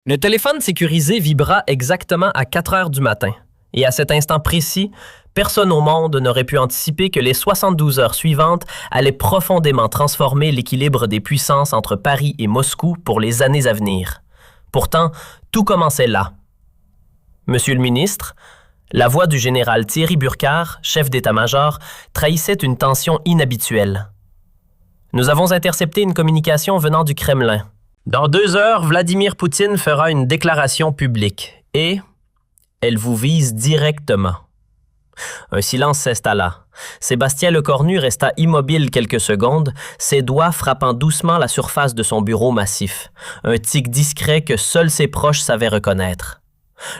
Le téléphone sécurisé vibra exactement à 4 heures du matin. Et à cet instant précis, personne au monde n'aurait pu anticiper que les 72 heures suivantes allaient profondément transformer l'équilibre des puissances entre Paris et Moscou pour les années à venir. Pourtant, tout commençait là. Monsieur le ministre, la voix du général Thierry Burkhard, chef d'état-major, trahissait une tension inhabituelle. Nous avons intercepté une communication venant du Kremlin. Dans 2 heures, Vladimir Poutine fera une déclaration publique et elle vous vise directement. Un silence s'installa. Sébastien Lecornu resta immobile quelques secondes, ses doigts frappant doucement la surface de son bureau massif, un tic discret que seuls ses proches savaient reconnaître.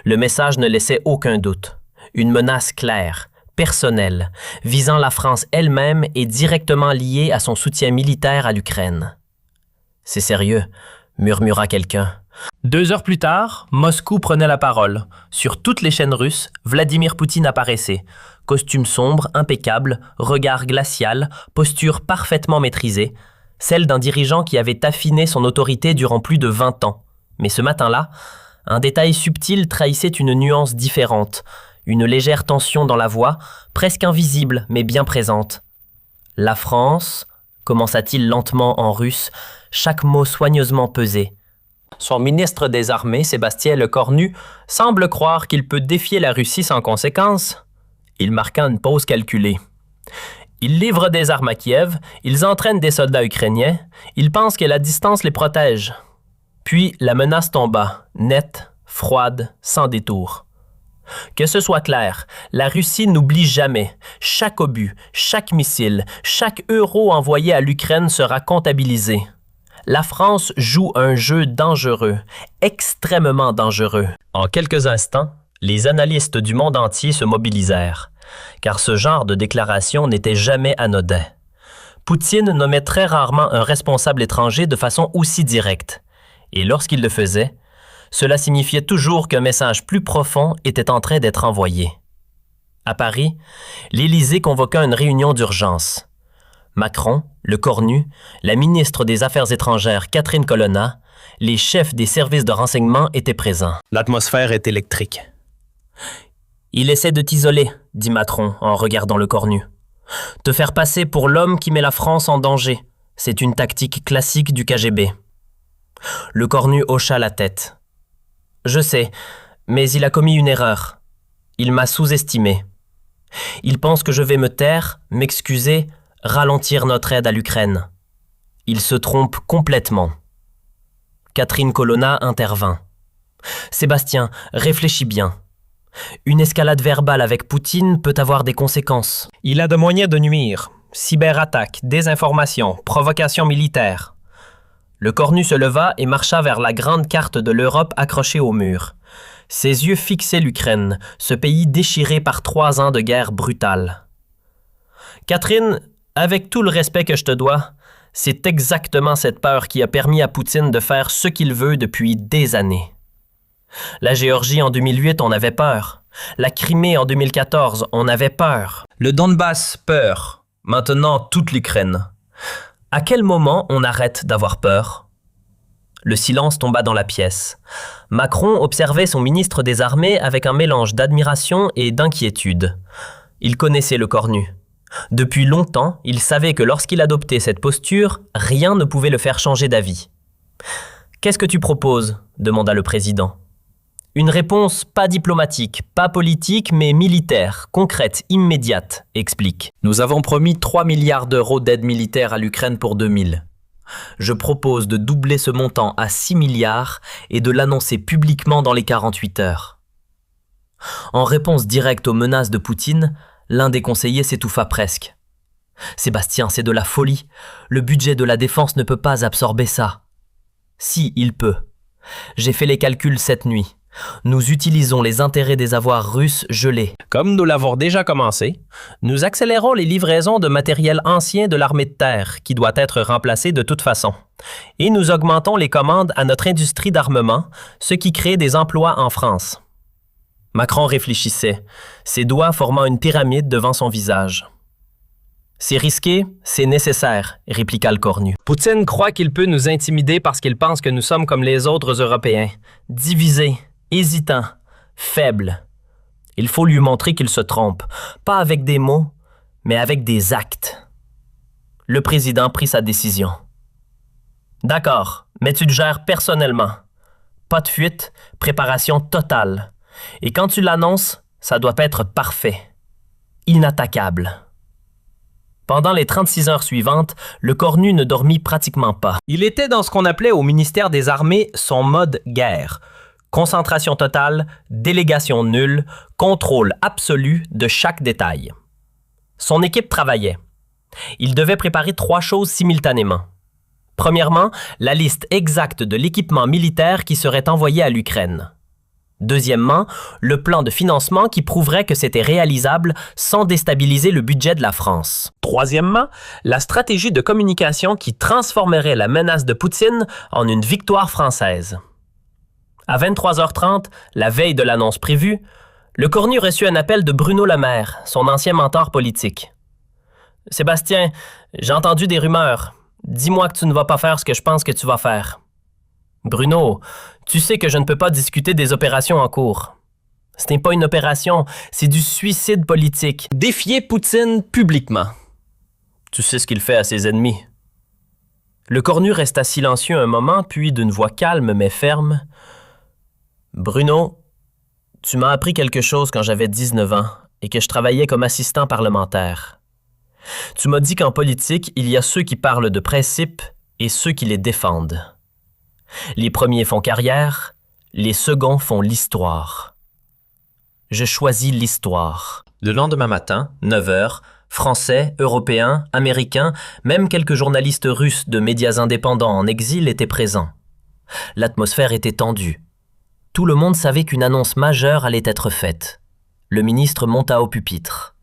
Le message ne laissait aucun doute. Une menace claire, personnelle, visant la France elle-même et directement liée à son soutien militaire à l'Ukraine. « C'est sérieux », murmura quelqu'un. 2 heures plus tard, Moscou prenait la parole. Sur toutes les chaînes russes, Vladimir Poutine apparaissait. Costume sombre, impeccable, regard glacial, posture parfaitement maîtrisée, celle d'un dirigeant qui avait affiné son autorité durant plus de 20 ans. Mais ce matin-là, un détail subtil trahissait une nuance différente, une légère tension dans la voix, presque invisible mais bien présente. « La France », commença-t-il lentement en russe, chaque mot soigneusement pesé. Son ministre des Armées, Sébastien Lecornu, semble croire qu'il peut défier la Russie sans conséquence. Il marqua une pause calculée. Ils livrent des armes à Kiev, ils entraînent des soldats ukrainiens, ils pensent que la distance les protège. Puis la menace tomba, nette, froide, sans détour. Que ce soit clair, la Russie n'oublie jamais. Chaque obus, chaque missile, chaque euro envoyé à l'Ukraine sera comptabilisé. La France joue un jeu dangereux, extrêmement dangereux. En quelques instants, les analystes du monde entier se mobilisèrent, car ce genre de déclaration n'était jamais anodin. Poutine nommait très rarement un responsable étranger de façon aussi directe, et lorsqu'il le faisait, cela signifiait toujours qu'un message plus profond était en train d'être envoyé. À Paris, l'Élysée convoqua une réunion d'urgence. Macron, Lecornu, la ministre des Affaires étrangères Catherine Colonna, les chefs des services de renseignement étaient présents. L'atmosphère est électrique. « Il essaie de t'isoler, » dit Macron en regardant Lecornu. « Te faire passer pour l'homme qui met la France en danger. C'est une tactique classique du KGB. » Lecornu hocha la tête. « Je sais, mais il a commis une erreur. Il m'a sous-estimé. Il pense que je vais me taire, m'excuser, ralentir notre aide à l'Ukraine. Il se trompe complètement. » Catherine Colonna intervint. « Sébastien, réfléchis bien. Une escalade verbale avec Poutine peut avoir des conséquences. Il a de moyens de nuire. Cyberattaque, désinformation, provocation militaire. » Lecornu se leva et marcha vers la grande carte de l'Europe accrochée au mur. Ses yeux fixaient l'Ukraine, ce pays déchiré par 3 ans de guerre brutale. « Catherine, avec tout le respect que je te dois, c'est exactement cette peur qui a permis à Poutine de faire ce qu'il veut depuis des années. La Géorgie en 2008, on avait peur. La Crimée en 2014, on avait peur. Le Donbass, peur. Maintenant, toute l'Ukraine. À quel moment on arrête d'avoir peur? » Le silence tomba dans la pièce. Macron observait son ministre des Armées avec un mélange d'admiration et d'inquiétude. Il connaissait Lecornu. Depuis longtemps, il savait que lorsqu'il adoptait cette posture, rien ne pouvait le faire changer d'avis. « Qu'est-ce que tu proposes ?» demanda le président. Une réponse pas diplomatique, pas politique, mais militaire, concrète, immédiate, explique. Nous avons promis 3 milliards d'euros d'aide militaire à l'Ukraine pour 2000. Je propose de doubler ce montant à 6 milliards et de l'annoncer publiquement dans les 48 heures. En réponse directe aux menaces de Poutine, l'un des conseillers s'étouffa presque. « Sébastien, c'est de la folie. Le budget de la défense ne peut pas absorber ça. » « Si, il peut. J'ai fait les calculs cette nuit. Nous utilisons les intérêts des avoirs russes gelés. Comme nous l'avons déjà commencé, nous accélérons les livraisons de matériel ancien de l'armée de terre qui doit être remplacé de toute façon. Et nous augmentons les commandes à notre industrie d'armement, ce qui crée des emplois en France. » Macron réfléchissait, ses doigts formant une pyramide devant son visage. C'est risqué, c'est nécessaire, répliqua le cornu. Poutine croit qu'il peut nous intimider parce qu'il pense que nous sommes comme les autres Européens, divisés, hésitants, faibles. Il faut lui montrer qu'il se trompe, pas avec des mots, mais avec des actes. Le président prit sa décision. D'accord, mais tu le gères personnellement. Pas de fuite, préparation totale. Et quand tu l'annonces, ça doit être parfait, inattaquable. Pendant les 36 heures suivantes, le cornu ne dormit pratiquement pas. Il était dans ce qu'on appelait au ministère des Armées son mode guerre. Concentration totale, délégation nulle, contrôle absolu de chaque détail. Son équipe travaillait. Il devait préparer 3 choses simultanément. Premièrement, la liste exacte de l'équipement militaire qui serait envoyé à l'Ukraine. Deuxièmement, le plan de financement qui prouverait que c'était réalisable sans déstabiliser le budget de la France. Troisièmement, la stratégie de communication qui transformerait la menace de Poutine en une victoire française. À 23h30, la veille de l'annonce prévue, le cornu reçut un appel de Bruno Le Maire, son ancien mentor politique. « Sébastien, j'ai entendu des rumeurs. Dis-moi que tu ne vas pas faire ce que je pense que tu vas faire. » « Bruno, tu sais que je ne peux pas discuter des opérations en cours. Ce n'est pas une opération, c'est du suicide politique. Défier Poutine publiquement. Tu sais ce qu'il fait à ses ennemis. » Le cornu resta silencieux un moment, puis d'une voix calme mais ferme. « Bruno, tu m'as appris quelque chose quand j'avais 19 ans et que je travaillais comme assistant parlementaire. Tu m'as dit qu'en politique, il y a ceux qui parlent de principes et ceux qui les défendent. Les premiers font carrière, les seconds font l'histoire. Je choisis l'histoire. » Le lendemain matin, 9h, Français, Européens, Américains, même quelques journalistes russes de médias indépendants en exil étaient présents. L'atmosphère était tendue. Tout le monde savait qu'une annonce majeure allait être faite. Le ministre monta au pupitre.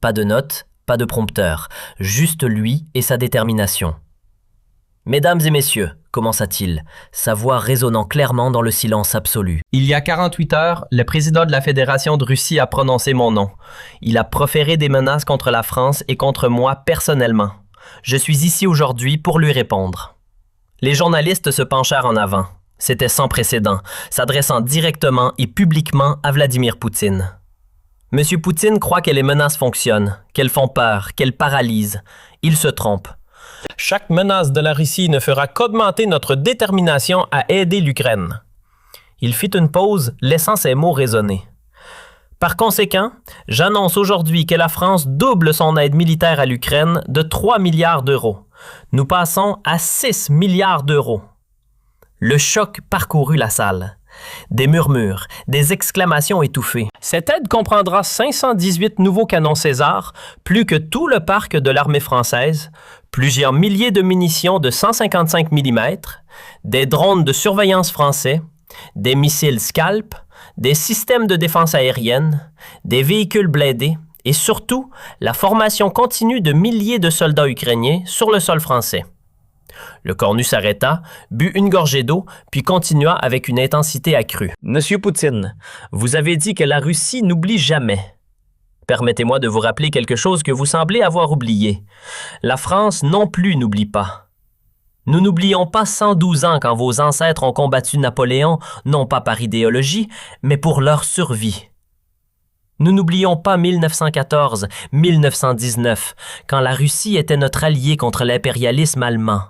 Pas de notes, pas de prompteur, juste lui et sa détermination. « Mesdames et messieurs, commença-t-il, sa voix résonnant clairement dans le silence absolu. Il y a 48 heures, le président de la Fédération de Russie a prononcé mon nom. Il a proféré des menaces contre la France et contre moi personnellement. Je suis ici aujourd'hui pour lui répondre. » Les journalistes se penchèrent en avant. C'était sans précédent, s'adressant directement et publiquement à Vladimir Poutine. « Monsieur Poutine croit que les menaces fonctionnent, qu'elles font peur, qu'elles paralysent. Il se trompe. Chaque menace de la Russie ne fera qu'augmenter notre détermination à aider l'Ukraine. » Il fit une pause, laissant ses mots résonner. « Par conséquent, j'annonce aujourd'hui que la France double son aide militaire à l'Ukraine de 3 milliards d'euros. Nous passons à 6 milliards d'euros. » Le choc parcourut la salle. Des murmures, des exclamations étouffées. Cette aide comprendra 518 nouveaux canons César, plus que tout le parc de l'armée française, plusieurs milliers de munitions de 155 mm, des drones de surveillance français, des missiles Scalp, des systèmes de défense aérienne, des véhicules blindés et surtout la formation continue de milliers de soldats ukrainiens sur le sol français. Le cornu s'arrêta, but une gorgée d'eau, puis continua avec une intensité accrue. « Monsieur Poutine, vous avez dit que la Russie n'oublie jamais. Permettez-moi de vous rappeler quelque chose que vous semblez avoir oublié. La France non plus n'oublie pas. Nous n'oublions pas 112 ans quand vos ancêtres ont combattu Napoléon, non pas par idéologie, mais pour leur survie. Nous n'oublions pas 1914, 1919, quand la Russie était notre allié contre l'impérialisme allemand.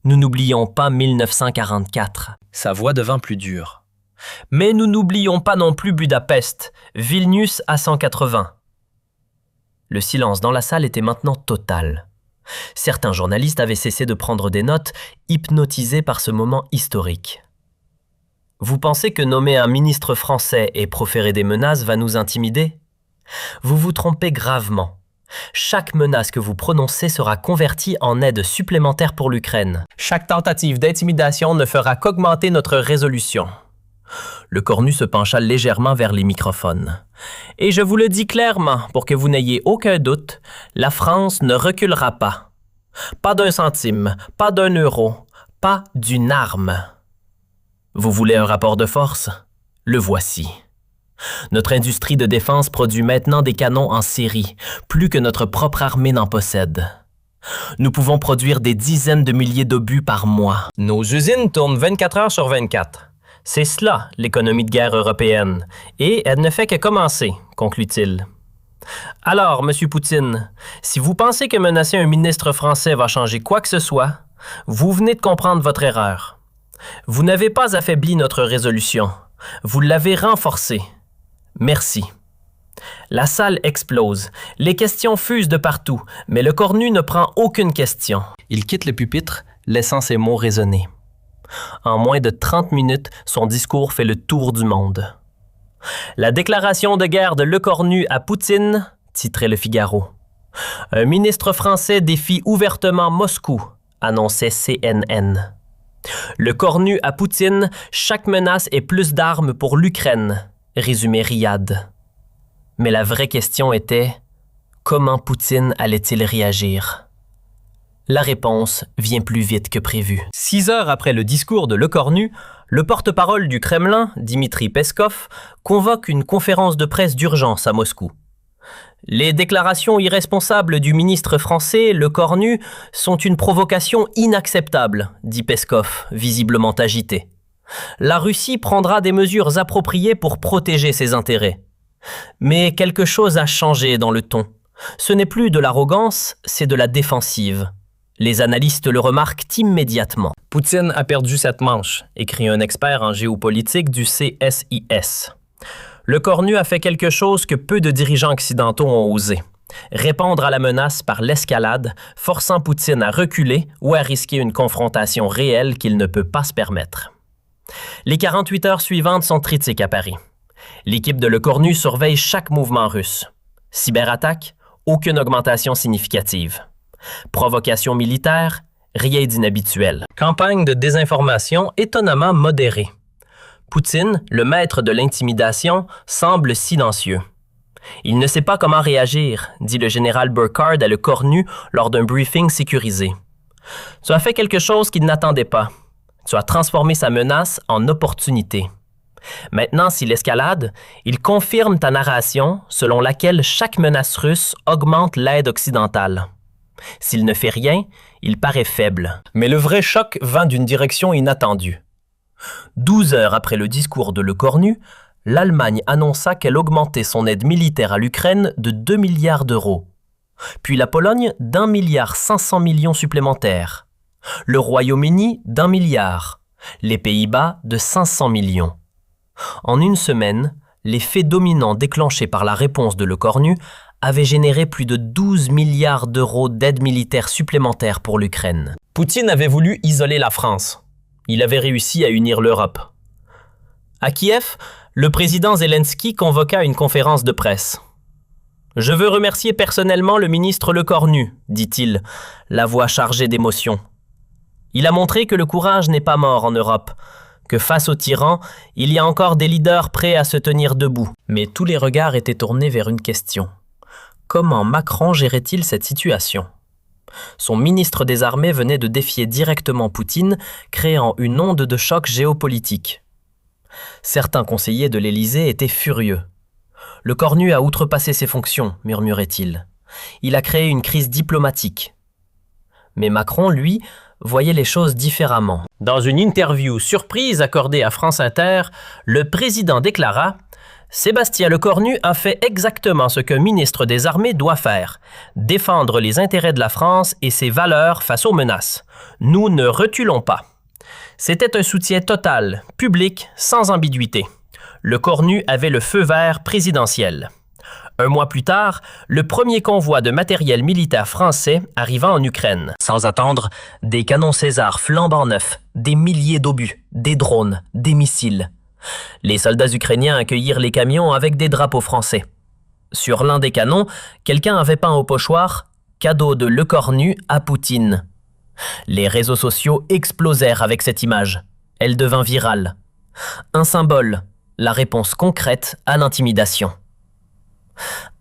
Nous n'oublions pas 1944. » Sa voix devint plus dure. « Mais nous n'oublions pas non plus Budapest, Vilnius à 180. » Le silence dans la salle était maintenant total. Certains journalistes avaient cessé de prendre des notes, hypnotisés par ce moment historique. « Vous pensez que nommer un ministre français et proférer des menaces va nous intimider? Vous vous trompez gravement. Chaque menace que vous prononcez sera convertie en aide supplémentaire pour l'Ukraine. Chaque tentative d'intimidation ne fera qu'augmenter notre résolution. » Le cornu se pencha légèrement vers les microphones. « Et je vous le dis clairement, pour que vous n'ayez aucun doute, la France ne reculera pas. Pas d'un centime, pas d'un euro, pas d'une arme. Vous voulez un rapport de force? Le voici. Notre industrie de défense produit maintenant des canons en série, plus que notre propre armée n'en possède. Nous pouvons produire des dizaines de milliers d'obus par mois. Nos usines tournent 24 heures sur 24. C'est cela, l'économie de guerre européenne, et elle ne fait que commencer, conclut-il. Alors, M. Poutine, si vous pensez que menacer un ministre français va changer quoi que ce soit, vous venez de comprendre votre erreur. Vous n'avez pas affaibli notre résolution, vous l'avez renforcée. Merci. La salle explose. Les questions fusent de partout, mais le cornu ne prend aucune question. Il quitte le pupitre, laissant ses mots résonner. En moins de 30 minutes, son discours fait le tour du monde. La déclaration de guerre de Lecornu à Poutine, titrait Le Figaro. Un ministre français défie ouvertement Moscou, annonçait CNN. Lecornu à Poutine, chaque menace est plus d'armes pour l'Ukraine, résumait Riyad. Mais la vraie question était, comment Poutine allait-il réagir? La réponse vient plus vite que prévu. 6 heures après le discours de Lecornu, le porte-parole du Kremlin, Dmitri Peskov, convoque une conférence de presse d'urgence à Moscou. Les déclarations irresponsables du ministre français, Lecornu, sont une provocation inacceptable, dit Peskov, visiblement agité. La Russie prendra des mesures appropriées pour protéger ses intérêts. Mais quelque chose a changé dans le ton. Ce n'est plus de l'arrogance, c'est de la défensive. Les analystes le remarquent immédiatement. Poutine a perdu cette manche, écrit un expert en géopolitique du CSIS. Lecornu a fait quelque chose que peu de dirigeants occidentaux ont osé. Répondre à la menace par l'escalade, forçant Poutine à reculer ou à risquer une confrontation réelle qu'il ne peut pas se permettre. Les 48 heures suivantes sont critiques à Paris. L'équipe de Lecornu surveille chaque mouvement russe. Cyberattaque, aucune augmentation significative. Provocation militaire, rien d'inhabituel. Campagne de désinformation étonnamment modérée. Poutine, le maître de l'intimidation, semble silencieux. Il ne sait pas comment réagir, dit le général Burkhardt à Lecornu lors d'un briefing sécurisé. Tu as fait quelque chose qu'il n'attendait pas. Tu as transformé sa menace en opportunité. Maintenant, s'il escalade, il confirme ta narration selon laquelle chaque menace russe augmente l'aide occidentale. S'il ne fait rien, il paraît faible. Mais le vrai choc vint d'une direction inattendue. 12 heures après le discours de Lecornu, l'Allemagne annonça qu'elle augmentait son aide militaire à l'Ukraine de 2 milliards d'euros. Puis la Pologne d'1,5 milliard supplémentaires. Le Royaume-Uni d'1 milliard. Les Pays-Bas de 500 millions. En une semaine, les faits dominants déclenchés par la réponse de Lecornu avaient généré plus de 12 milliards d'euros d'aide militaire supplémentaire pour l'Ukraine. Poutine avait voulu isoler la France. Il avait réussi à unir l'Europe. À Kiev, le président Zelensky convoqua une conférence de presse. « Je veux remercier personnellement le ministre Lecornu, dit-il, la voix chargée d'émotion. Il a montré que le courage n'est pas mort en Europe, que face aux tyrans, il y a encore des leaders prêts à se tenir debout. » Mais tous les regards étaient tournés vers une question. Comment Macron gérait-il cette situation? Son ministre des Armées venait de défier directement Poutine, créant une onde de choc géopolitique. Certains conseillers de l'Élysée étaient furieux. « Lecornu a outrepassé ses fonctions », murmurait-il. « Il a créé une crise diplomatique. » Mais Macron, lui, voyait les choses différemment. Dans une interview surprise accordée à France Inter, le président déclara « Sébastien Lecornu a fait exactement ce qu'un ministre des Armées doit faire, défendre les intérêts de la France et ses valeurs face aux menaces. Nous ne reculons pas. » C'était un soutien total, public, sans ambiguïté. Lecornu avait le feu vert présidentiel. Un mois plus tard, le premier convoi de matériel militaire français arriva en Ukraine. Sans attendre, des canons César flambant neufs, des milliers d'obus, des drones, des missiles. Les soldats ukrainiens accueillirent les camions avec des drapeaux français. Sur l'un des canons, quelqu'un avait peint au pochoir « Cadeau de Lecornu à Poutine ». Les réseaux sociaux explosèrent avec cette image. Elle devint virale. Un symbole, la réponse concrète à l'intimidation.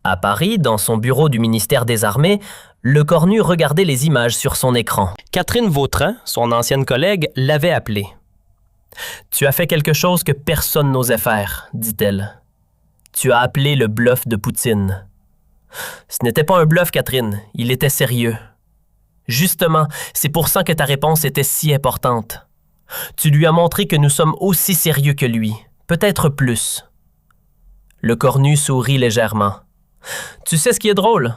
À Paris, dans son bureau du ministère des Armées, Lecornu regardait les images sur son écran. Catherine Vautrin, son ancienne collègue, l'avait appelé. « Tu as fait quelque chose que personne n'osait faire, dit-elle. Tu as appelé le bluff de Poutine. Ce n'était pas un bluff, Catherine, il était sérieux. Justement, c'est pour ça que ta réponse était si importante. Tu lui as montré que nous sommes aussi sérieux que lui, peut-être plus. Le cornu sourit légèrement. Tu sais ce qui est drôle?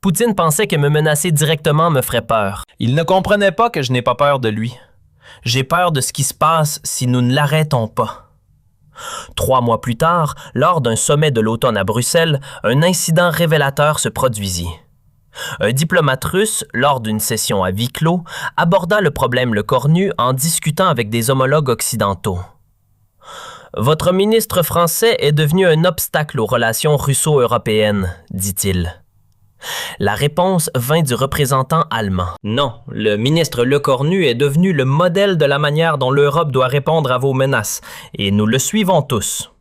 Poutine pensait que me menacer directement me ferait peur. Il ne comprenait pas que je n'ai pas peur de lui. J'ai peur de ce qui se passe si nous ne l'arrêtons pas. 3 mois plus tard, lors d'un sommet de l'automne à Bruxelles, un incident révélateur se produisit. Un diplomate russe, lors d'une session à huis clos, aborda le problème Le Cornu en discutant avec des homologues occidentaux. « Votre ministre français est devenu un obstacle aux relations russo-européennes, dit-il. La réponse vint du représentant allemand. « Non, le ministre Le Cornu est devenu le modèle de la manière dont l'Europe doit répondre à vos menaces, et nous le suivons tous. »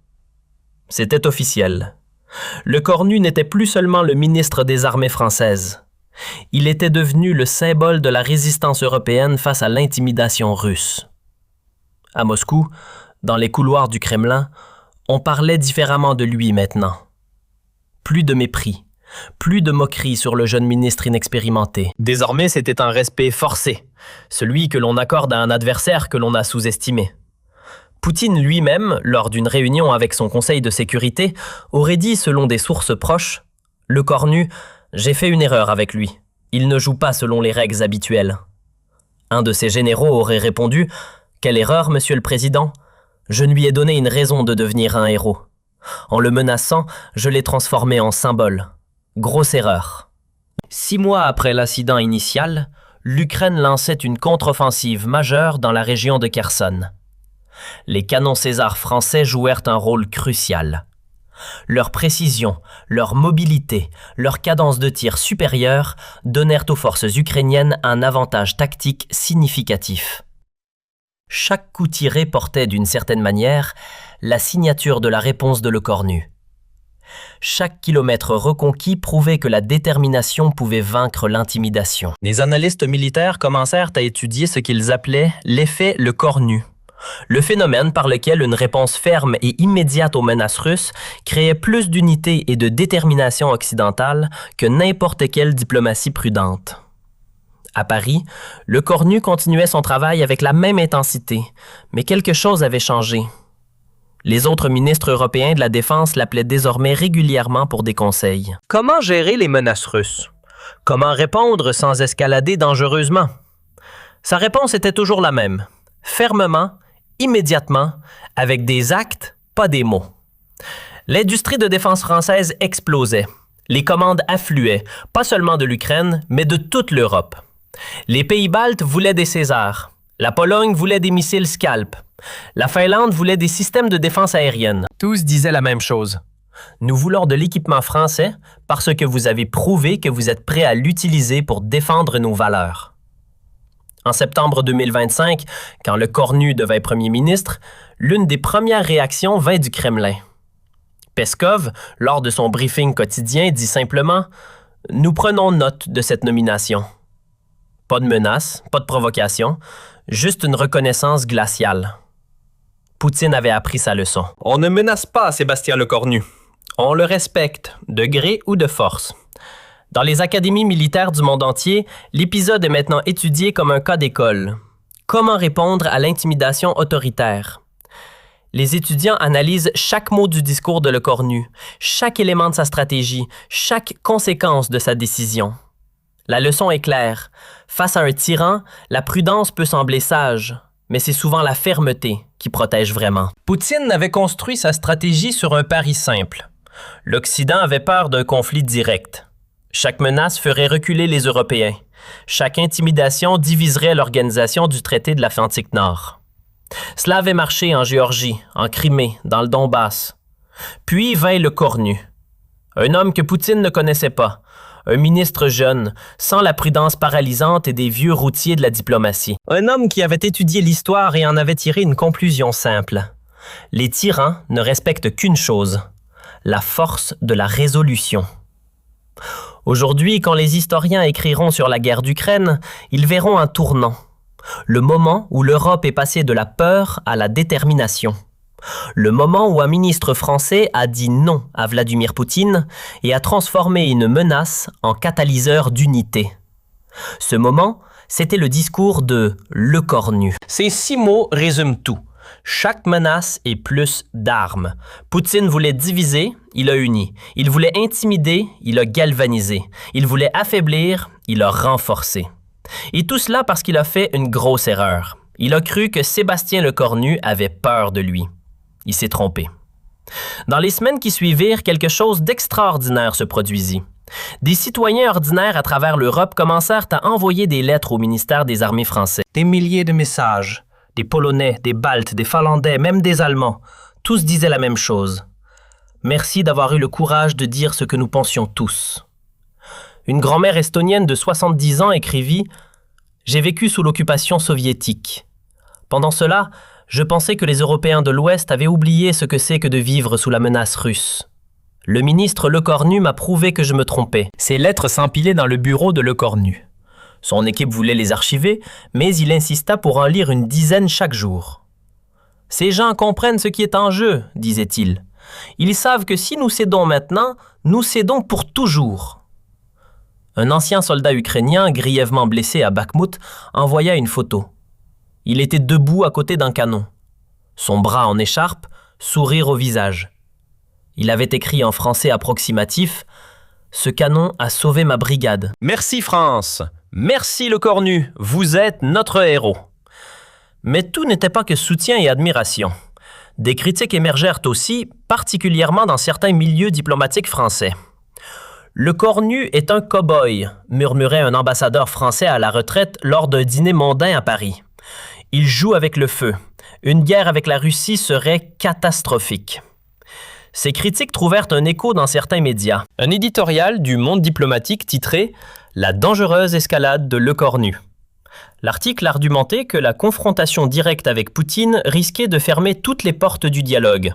C'était officiel. Le Cornu n'était plus seulement le ministre des armées françaises. Il était devenu le symbole de la résistance européenne face à l'intimidation russe. À Moscou, dans les couloirs du Kremlin, on parlait différemment de lui maintenant. Plus de mépris, plus de moquerie sur le jeune ministre inexpérimenté. Désormais, c'était un respect forcé, celui que l'on accorde à un adversaire que l'on a sous-estimé. Poutine lui-même, lors d'une réunion avec son conseil de sécurité, aurait dit, selon des sources proches, « Le Cornu, j'ai fait une erreur avec lui. Il ne joue pas selon les règles habituelles. » Un de ses généraux aurait répondu, « Quelle erreur, monsieur le président? Je ne lui ai donné une raison de devenir un héros. En le menaçant, je l'ai transformé en symbole. Grosse erreur. » 6 mois après l'incident initial, l'Ukraine lançait une contre-offensive majeure dans la région de Kherson. Les canons César français jouèrent un rôle crucial. Leur précision, leur mobilité, leur cadence de tir supérieure donnèrent aux forces ukrainiennes un avantage tactique significatif. Chaque coup tiré portait d'une certaine manière la signature de la réponse de Le Cornu. Chaque kilomètre reconquis prouvait que la détermination pouvait vaincre l'intimidation. Les analystes militaires commencèrent à étudier ce qu'ils appelaient l'effet Le Cornu. Le phénomène par lequel une réponse ferme et immédiate aux menaces russes créait plus d'unité et de détermination occidentale que n'importe quelle diplomatie prudente. À Paris, Le Cornu continuait son travail avec la même intensité, mais quelque chose avait changé. Les autres ministres européens de la Défense l'appelaient désormais régulièrement pour des conseils. Comment gérer les menaces russes? Comment répondre sans escalader dangereusement? Sa réponse était toujours la même, fermement, immédiatement, avec des actes, pas des mots. L'industrie de défense française explosait. Les commandes affluaient, pas seulement de l'Ukraine, mais de toute l'Europe. Les pays baltes voulaient des Césars. La Pologne voulait des missiles Scalp. La Finlande voulait des systèmes de défense aérienne. Tous disaient la même chose. Nous voulons de l'équipement français parce que vous avez prouvé que vous êtes prêts à l'utiliser pour défendre nos valeurs. En septembre 2025, quand Le Cornu devint premier ministre, l'une des premières réactions vint du Kremlin. Peskov, lors de son briefing quotidien, dit simplement « Nous prenons note de cette nomination. » Pas de menace, pas de provocation, juste une reconnaissance glaciale. Poutine avait appris sa leçon. On ne menace pas Sébastien Le Cornu. On le respecte, de gré ou de force. Dans les académies militaires du monde entier, l'épisode est maintenant étudié comme un cas d'école. Comment répondre à l'intimidation autoritaire? Les étudiants analysent chaque mot du discours de Le Cornu, chaque élément de sa stratégie, chaque conséquence de sa décision. La leçon est claire. Face à un tyran, la prudence peut sembler sage, mais c'est souvent la fermeté qui protège vraiment. Poutine avait construit sa stratégie sur un pari simple. L'Occident avait peur d'un conflit direct. Chaque menace ferait reculer les Européens. Chaque intimidation diviserait l'organisation du traité de l'Atlantique Nord. Cela avait marché en Géorgie, en Crimée, dans le Donbass. Puis vint Le Cornu. Un homme que Poutine ne connaissait pas. Un ministre jeune, sans la prudence paralysante et des vieux routiers de la diplomatie. Un homme qui avait étudié l'histoire et en avait tiré une conclusion simple. Les tyrans ne respectent qu'une chose, la force de la résolution. Aujourd'hui, quand les historiens écriront sur la guerre d'Ukraine, ils verront un tournant. Le moment où l'Europe est passée de la peur à la détermination. Le moment où un ministre français a dit non à Vladimir Poutine et a transformé une menace en catalyseur d'unité. Ce moment, c'était le discours de Lecornu. Ces 6 mots résument tout. Chaque menace est plus d'armes. Poutine voulait diviser, il a uni. Il voulait intimider, il a galvanisé. Il voulait affaiblir, il a renforcé. Et tout cela parce qu'il a fait une grosse erreur. Il a cru que Sébastien Lecornu avait peur de lui. Il s'est trompé. Dans les semaines qui suivirent, quelque chose d'extraordinaire se produisit. Des citoyens ordinaires à travers l'Europe commencèrent à envoyer des lettres au ministère des Armées français. Des milliers de messages. Des Polonais, des Baltes, des Finlandais, même des Allemands. Tous disaient la même chose. Merci d'avoir eu le courage de dire ce que nous pensions tous. Une grand-mère estonienne de 70 ans écrivit « J'ai vécu sous l'occupation soviétique. Pendant cela, je pensais que les Européens de l'Ouest avaient oublié ce que c'est que de vivre sous la menace russe. Le ministre Lecornu m'a prouvé que je me trompais. » Ces lettres s'empilaient dans le bureau de Lecornu. Son équipe voulait les archiver, mais il insista pour en lire une dizaine chaque jour. « Ces gens comprennent ce qui est en jeu, disait-il. Ils savent que si nous cédons maintenant, nous cédons pour toujours. » Un ancien soldat ukrainien, grièvement blessé à Bakhmout, envoya une photo. Il était debout à côté d'un canon. Son bras en écharpe, sourire au visage. Il avait écrit en français approximatif « Ce canon a sauvé ma brigade. » Merci France! Merci Lecornu, vous êtes notre héros. Mais tout n'était pas que soutien et admiration. Des critiques émergèrent aussi, particulièrement dans certains milieux diplomatiques français. Lecornu est un cow-boy, murmurait un ambassadeur français à la retraite lors d'un dîner mondain à Paris. Il joue avec le feu. Une guerre avec la Russie serait catastrophique. Ces critiques trouvèrent un écho dans certains médias. Un éditorial du Monde diplomatique titré « La dangereuse escalade de Lecornu ». L'article argumentait que la confrontation directe avec Poutine risquait de fermer toutes les portes du dialogue.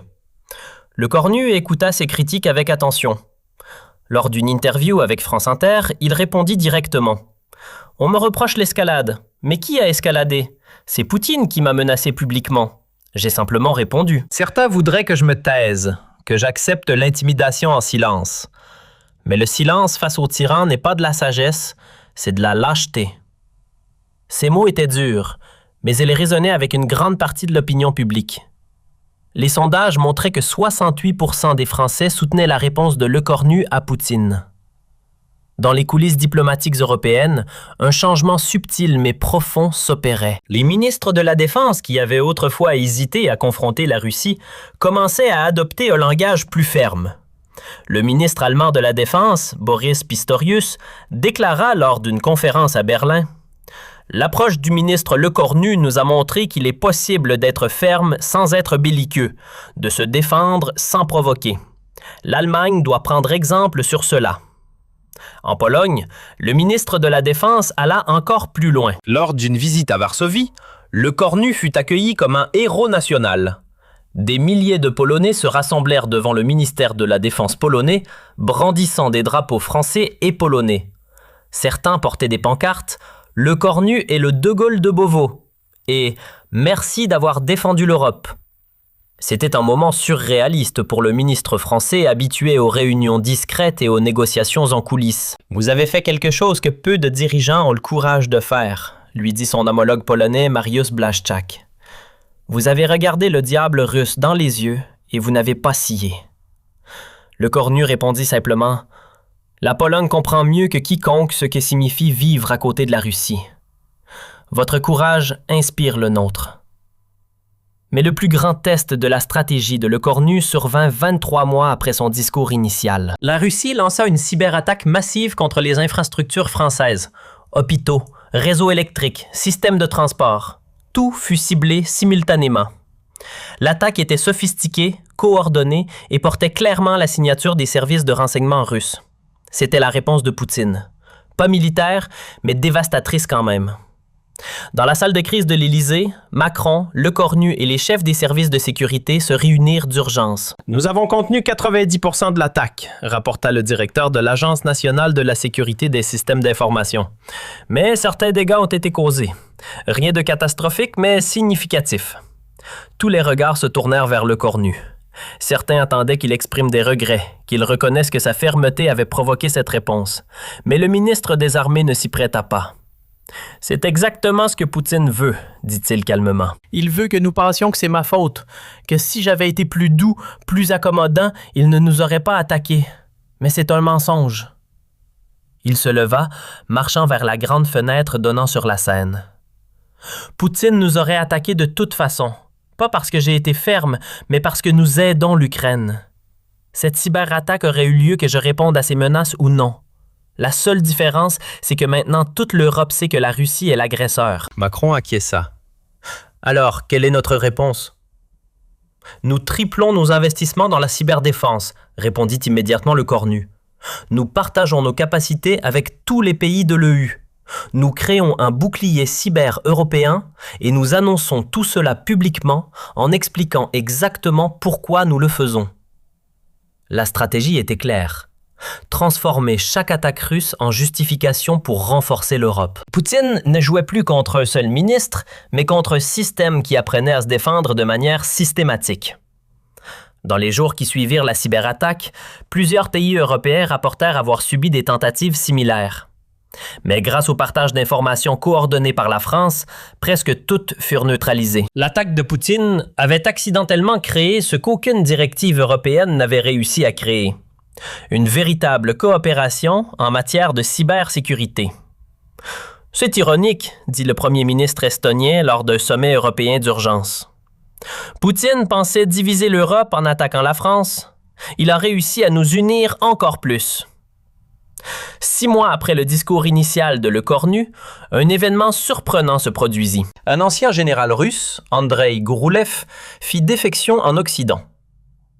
Lecornu écouta ces critiques avec attention. Lors d'une interview avec France Inter, il répondit directement « On me reproche l'escalade, mais qui a escaladé? C'est Poutine qui m'a menacé publiquement. J'ai simplement répondu. Certains voudraient que je me taise, que j'accepte l'intimidation en silence. Mais le silence face au tyran n'est pas de la sagesse, c'est de la lâcheté. » Ces mots étaient durs, mais ils résonnaient avec une grande partie de l'opinion publique. Les sondages montraient que 68% des Français soutenaient la réponse de Lecornu à Poutine. Dans les coulisses diplomatiques européennes, un changement subtil mais profond s'opérait. Les ministres de la Défense, qui avaient autrefois hésité à confronter la Russie, commençaient à adopter un langage plus ferme. Le ministre allemand de la Défense, Boris Pistorius, déclara lors d'une conférence à Berlin « L'approche du ministre Lecornu nous a montré qu'il est possible d'être ferme sans être belliqueux, de se défendre sans provoquer. L'Allemagne doit prendre exemple sur cela. » En Pologne, le ministre de la Défense alla encore plus loin. Lors d'une visite à Varsovie, Lecornu fut accueilli comme un héros national. Des milliers de Polonais se rassemblèrent devant le ministère de la Défense polonais, brandissant des drapeaux français et polonais. Certains portaient des pancartes « Lecornu est le De Gaulle de Beauvau » et « Merci d'avoir défendu l'Europe ». C'était un moment surréaliste pour le ministre français habitué aux réunions discrètes et aux négociations en coulisses. « Vous avez fait quelque chose que peu de dirigeants ont le courage de faire », lui dit son homologue polonais Mariusz Blaszczak. « Vous avez regardé le diable russe dans les yeux et vous n'avez pas scié. » Lecornu répondit simplement « La Pologne comprend mieux que quiconque ce que signifie vivre à côté de la Russie. Votre courage inspire le nôtre. » Mais le plus grand test de la stratégie de Lecornu survint 23 mois après son discours initial. La Russie lança une cyberattaque massive contre les infrastructures françaises. Hôpitaux, réseaux électriques, systèmes de transport. Tout fut ciblé simultanément. L'attaque était sophistiquée, coordonnée et portait clairement la signature des services de renseignement russes. C'était la réponse de Poutine. Pas militaire, mais dévastatrice quand même. Dans la salle de crise de l'Élysée, Macron, Lecornu et les chefs des services de sécurité se réunirent d'urgence. « Nous avons contenu 90% de l'attaque », rapporta le directeur de l'Agence nationale de la sécurité des systèmes d'information. « Mais certains dégâts ont été causés. Rien de catastrophique, mais significatif. Tous les regards se tournèrent vers le cornu. Certains attendaient qu'il exprime des regrets, qu'il reconnaisse que sa fermeté avait provoqué cette réponse. Mais le ministre des Armées ne s'y prêta pas. « C'est exactement ce que Poutine veut, dit-il calmement. Il veut que nous pensions que c'est ma faute, que si j'avais été plus doux, plus accommodant, il ne nous aurait pas attaqués. Mais c'est un mensonge. » Il se leva, marchant vers la grande fenêtre donnant sur la Seine. « Poutine nous aurait attaqués de toute façon. Pas parce que j'ai été ferme, mais parce que nous aidons l'Ukraine. Cette cyberattaque aurait eu lieu que je réponde à ces menaces ou non. La seule différence, c'est que maintenant toute l'Europe sait que la Russie est l'agresseur. » Macron acquiesça. Alors, quelle est notre réponse? « Nous triplons nos investissements dans la cyberdéfense, répondit immédiatement le cornu. Nous partageons nos capacités avec tous les pays de l'EU. Nous créons un bouclier cyber européen et nous annonçons tout cela publiquement en expliquant exactement pourquoi nous le faisons. » La stratégie était claire. Transformer chaque attaque russe en justification pour renforcer l'Europe. Poutine ne jouait plus contre un seul ministre, mais contre un système qui apprenait à se défendre de manière systématique. Dans les jours qui suivirent la cyberattaque, plusieurs pays européens rapportèrent avoir subi des tentatives similaires. Mais grâce au partage d'informations coordonnées par la France, presque toutes furent neutralisées. L'attaque de Poutine avait accidentellement créé ce qu'aucune directive européenne n'avait réussi à créer. Une véritable coopération en matière de cybersécurité. « C'est ironique, dit le premier ministre estonien lors d'un sommet européen d'urgence. Poutine pensait diviser l'Europe en attaquant la France. Il a réussi à nous unir encore plus. » 6 mois après le discours initial de Le Cornu, un événement surprenant se produisit. Un ancien général russe, Andrei Gouroulev, fit défection en Occident.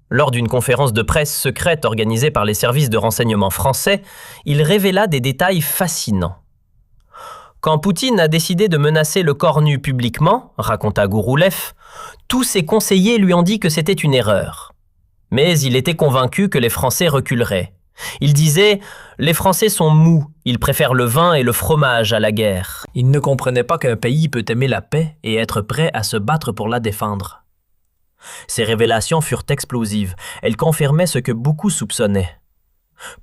Lors d'une conférence de presse secrète organisée par les services de renseignement français, il révéla des détails fascinants. Quand Poutine a décidé de menacer le cornu publiquement, raconta Gouroulev, tous ses conseillers lui ont dit que c'était une erreur. Mais il était convaincu que les Français reculeraient. Il disait « Les Français sont mous, ils préfèrent le vin et le fromage à la guerre. » Il ne comprenait pas qu'un pays peut aimer la paix et être prêt à se battre pour la défendre. Ces révélations furent explosives. Elles confirmaient ce que beaucoup soupçonnaient.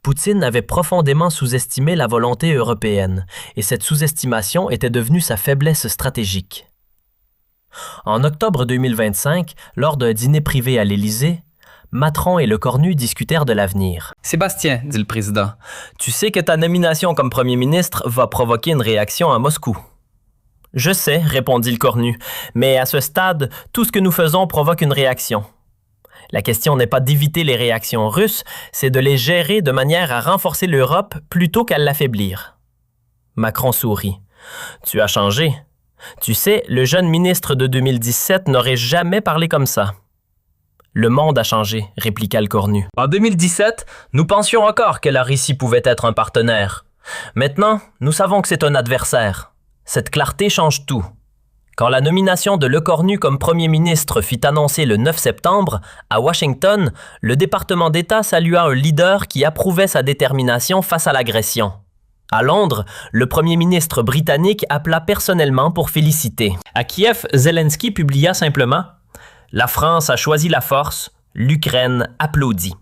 Poutine avait profondément sous-estimé la volonté européenne, et cette sous-estimation était devenue sa faiblesse stratégique. En octobre 2025, lors d'un dîner privé à l'Élysée, Macron et Le Cornu discutèrent de l'avenir. « Sébastien, dit le président, tu sais que ta nomination comme premier ministre va provoquer une réaction à Moscou. » « Je sais, répondit le cornu, mais à ce stade, tout ce que nous faisons provoque une réaction. La question n'est pas d'éviter les réactions russes, c'est de les gérer de manière à renforcer l'Europe plutôt qu'à l'affaiblir. » Macron sourit. « Tu as changé. Tu sais, le jeune ministre de 2017 n'aurait jamais parlé comme ça. » « Le monde a changé, répliqua le cornu. En 2017, nous pensions encore que la Russie pouvait être un partenaire. Maintenant, nous savons que c'est un adversaire. Cette clarté change tout. Quand la nomination de Le Cornu comme premier ministre fut annoncée le 9 septembre, à Washington, le département d'État salua un leader qui approuvait sa détermination face à l'agression. À Londres, le premier ministre britannique appela personnellement pour féliciter. À Kiev, Zelensky publia simplement « La France a choisi la force, l'Ukraine applaudit. »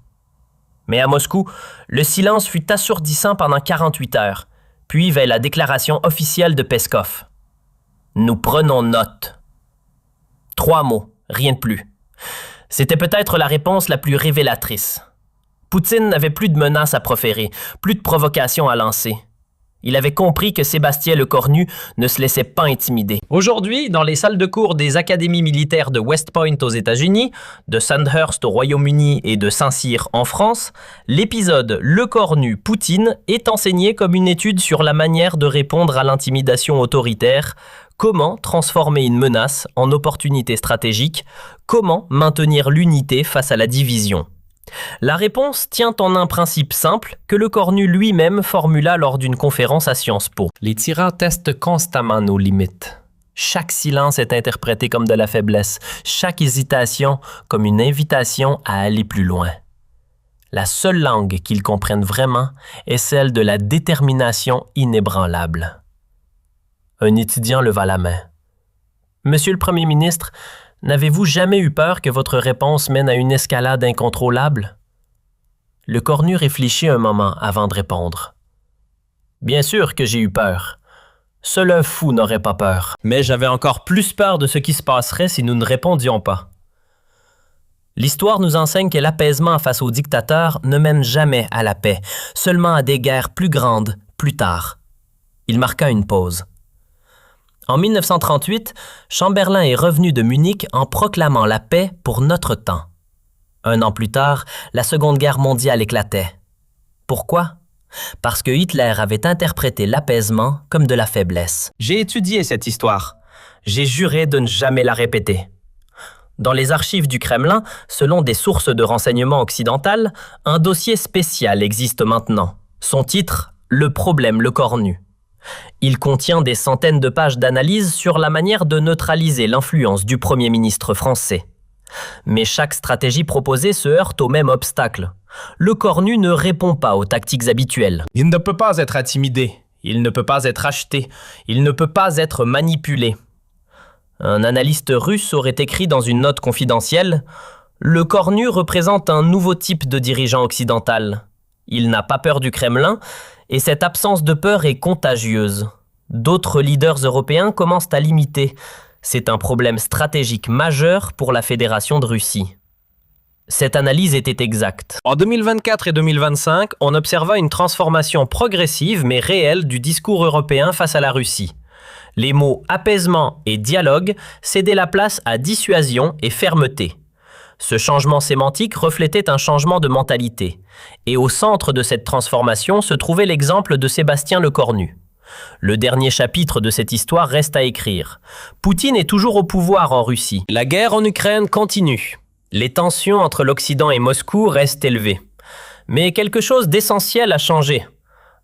Mais à Moscou, le silence fut assourdissant pendant 48 heures. Puis vint la déclaration officielle de Peskov. « Nous prenons note. » 3 mots, rien de plus. C'était peut-être la réponse la plus révélatrice. Poutine n'avait plus de menaces à proférer, plus de provocations à lancer. Il avait compris que Sébastien Le Cornu ne se laissait pas intimider. Aujourd'hui, dans les salles de cours des académies militaires de West Point aux États-Unis, de Sandhurst au Royaume-Uni et de Saint-Cyr en France, l'épisode Le Cornu Poutine est enseigné comme une étude sur la manière de répondre à l'intimidation autoritaire, comment transformer une menace en opportunité stratégique, comment maintenir l'unité face à la division. La réponse tient en un principe simple que Le Cornu lui-même formula lors d'une conférence à Sciences Po. Les tyrans testent constamment nos limites. Chaque silence est interprété comme de la faiblesse, chaque hésitation comme une invitation à aller plus loin. La seule langue qu'ils comprennent vraiment est celle de la détermination inébranlable. Un étudiant leva la main. « Monsieur le Premier ministre, N'avez-vous jamais eu peur que votre réponse mène à une escalade incontrôlable? Le cornu réfléchit un moment avant de répondre. Bien sûr que j'ai eu peur. Seul un fou n'aurait pas peur. Mais j'avais encore plus peur de ce qui se passerait si nous ne répondions pas. L'histoire nous enseigne que l'apaisement face aux dictateurs ne mène jamais à la paix, seulement à des guerres plus grandes, plus tard. Il marqua une pause. En 1938, Chamberlain est revenu de Munich en proclamant la paix pour notre temps. Un an plus tard, la Seconde Guerre mondiale éclatait. Pourquoi? Parce que Hitler avait interprété l'apaisement comme de la faiblesse. J'ai étudié cette histoire. J'ai juré de ne jamais la répéter. Dans les archives du Kremlin, selon des sources de renseignement occidentales, un dossier spécial existe maintenant. Son titre, « Le problème le cornu ». Il contient des centaines de pages d'analyse sur la manière de neutraliser l'influence du Premier ministre français. Mais chaque stratégie proposée se heurte au même obstacle. Le cornu ne répond pas aux tactiques habituelles. Il ne peut pas être intimidé, il ne peut pas être acheté, il ne peut pas être manipulé. Un analyste russe aurait écrit dans une note confidentielle « Le cornu représente un nouveau type de dirigeant occidental. Il n'a pas peur du Kremlin et cette absence de peur est contagieuse. D'autres leaders européens commencent à l'imiter. C'est un problème stratégique majeur pour la Fédération de Russie. » Cette analyse était exacte. En 2024 et 2025, on observa une transformation progressive mais réelle du discours européen face à la Russie. Les mots « apaisement » et « dialogue » cédaient la place à « dissuasion » et « fermeté ». Ce changement sémantique reflétait un changement de mentalité. Et au centre de cette transformation se trouvait l'exemple de Sébastien Lecornu. Le dernier chapitre de cette histoire reste à écrire. Poutine est toujours au pouvoir en Russie. La guerre en Ukraine continue. Les tensions entre l'Occident et Moscou restent élevées. Mais quelque chose d'essentiel a changé.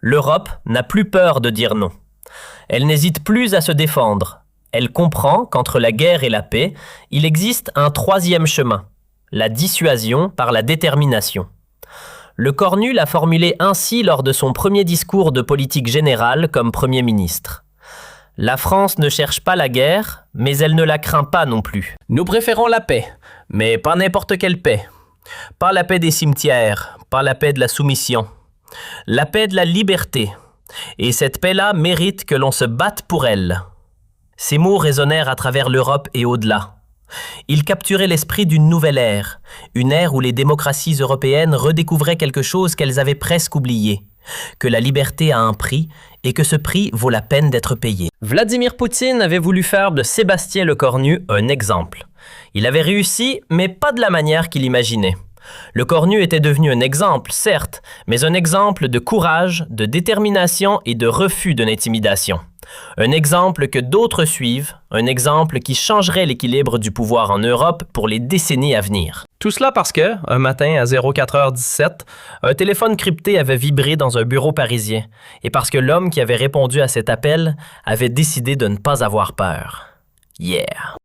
L'Europe n'a plus peur de dire non. Elle n'hésite plus à se défendre. Elle comprend qu'entre la guerre et la paix, il existe un troisième chemin, la dissuasion par la détermination. Le cornu l'a formulé ainsi lors de son premier discours de politique générale comme Premier ministre. La France ne cherche pas la guerre, mais elle ne la craint pas non plus. Nous préférons la paix, mais pas n'importe quelle paix. Pas la paix des cimetières, pas la paix de la soumission. La paix de la liberté. Et cette paix-là mérite que l'on se batte pour elle. Ces mots résonnèrent à travers l'Europe et au-delà. Ils capturaient l'esprit d'une nouvelle ère, une ère où les démocraties européennes redécouvraient quelque chose qu'elles avaient presque oublié, que la liberté a un prix et que ce prix vaut la peine d'être payé. Vladimir Poutine avait voulu faire de Sébastien Lecornu un exemple. Il avait réussi, mais pas de la manière qu'il imaginait. Le cornu était devenu un exemple, certes, mais un exemple de courage, de détermination et de refus de l'intimidation. Un exemple que d'autres suivent, un exemple qui changerait l'équilibre du pouvoir en Europe pour les décennies à venir. Tout cela parce que, un matin à 04h17, un téléphone crypté avait vibré dans un bureau parisien, et parce que l'homme qui avait répondu à cet appel avait décidé de ne pas avoir peur. Yeah!